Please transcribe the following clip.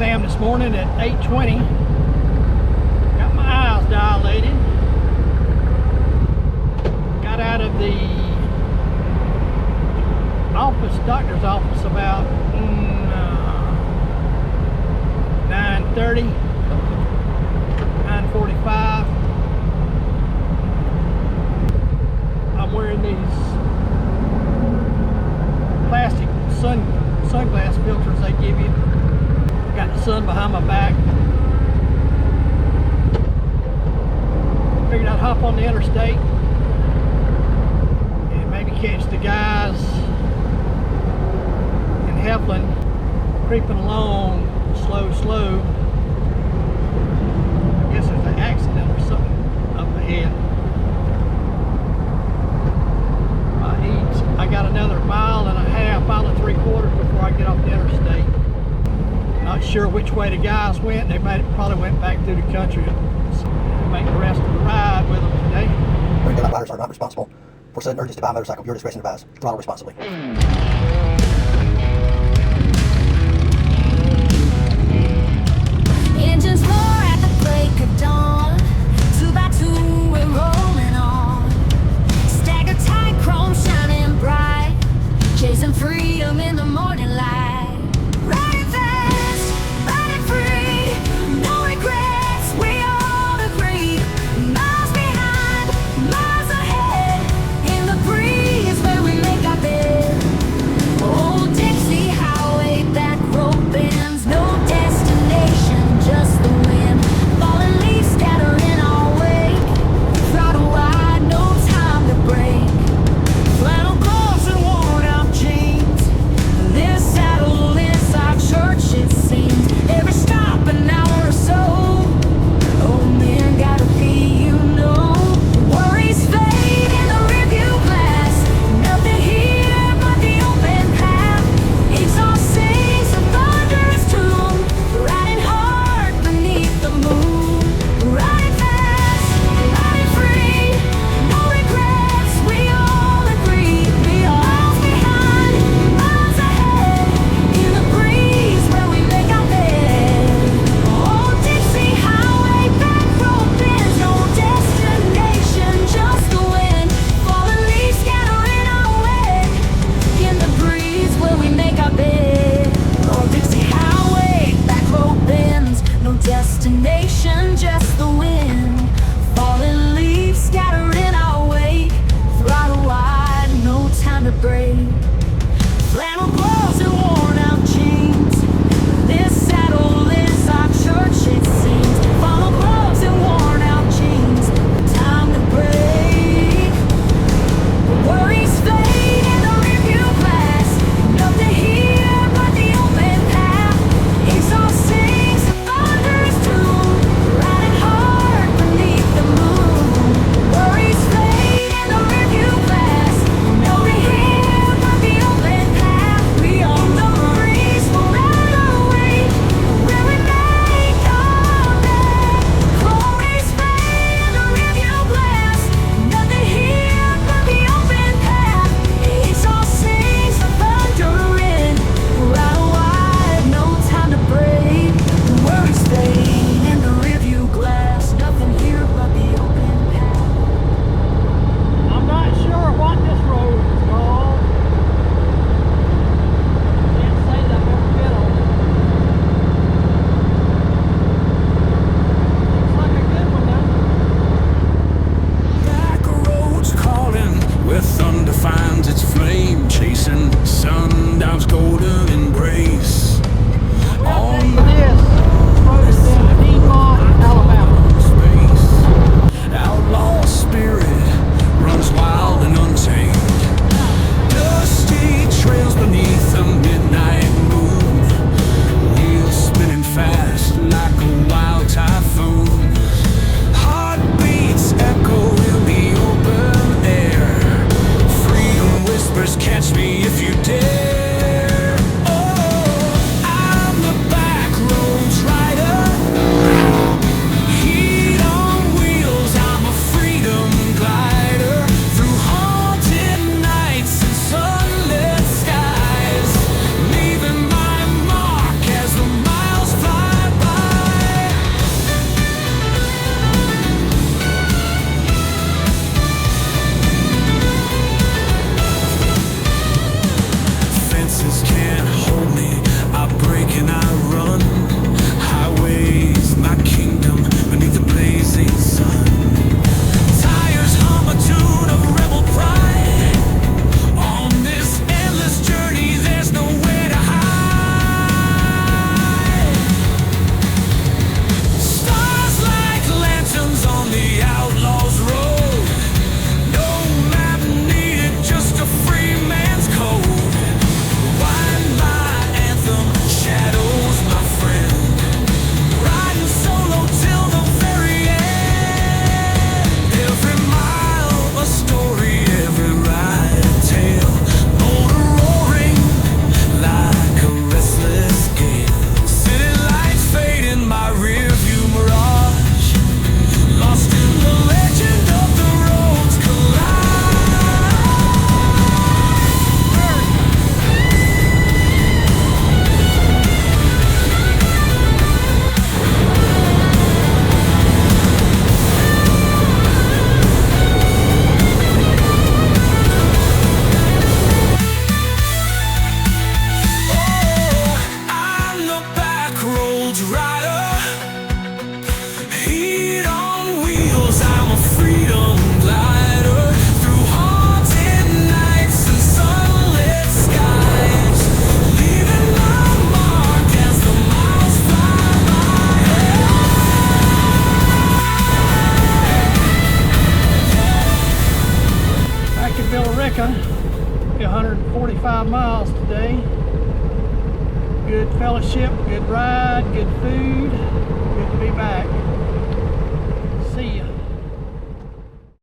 exam this morning at 8:20. Got my eyes dilated. Got out of the doctor's office about 9:30, 9:45. I'm wearing these plastic sunglass filters they give you. Got the sun behind my back. Figured I'd hop on the interstate and maybe catch the guys in Heflin creeping along slow. I guess there's an accident or something up ahead. I got another mile and a half, mile and 3/4 before I get off the interstate. Not sure which way the guys went. They probably went back through the country to make the rest of the ride with them today. Daylight riders are not responsible for sudden urges to buy a motorcycle. Your discretion advised. Throttle responsibly. Engines roar at the break of dawn. 2 by 2 we're rolling on. Stagger tight, chrome shining bright. Chasing freedom in the morning light. Riding fast, riding free. No regrets, we all agree. Miles behind, miles ahead. In the breeze where we make our bed. Old Dixie Highway, back road bends. No destination, just the wind. Falling leaves scattering our wake. Throttle wide, no time to break. Flannel gloves and worn out jeans. This saddle is our church, it seems. Every stop an hour or so. Oh man, gotta be, you know. Worries fade in the rearview glass. Nothing here but the open path. Exhaust sings a thunderous tune. Riding hard beneath the moon. Riding fast, riding free. No regrets, we all agree. We are miles behind, miles ahead. In the breeze where we make our bed. Old Dixie Highway, back road bends. No destination, just the wind. Falling leaves scattering our way. In the breeze where we make our bed. Old Dixie Highway, back road bends. No destination, just the wind. Falling leaves scattering our way. Throttle wide, no time to break. Flannel gloves and worn out jeans. This saddle is our church, it seems. Flannel gloves and worn out jeans. Time to break. Worries fade in the rearview glass. Nothing here but the open path. Exhaust sings a thunderous tune. Riding hard old rider. Heat on wheels, I'm a freedom glider. Through haunted nights and sunlit skies, leaving my mark as the miles fly by. Back in Villarica, 145 miles today. Good fellowship, good ride, good food.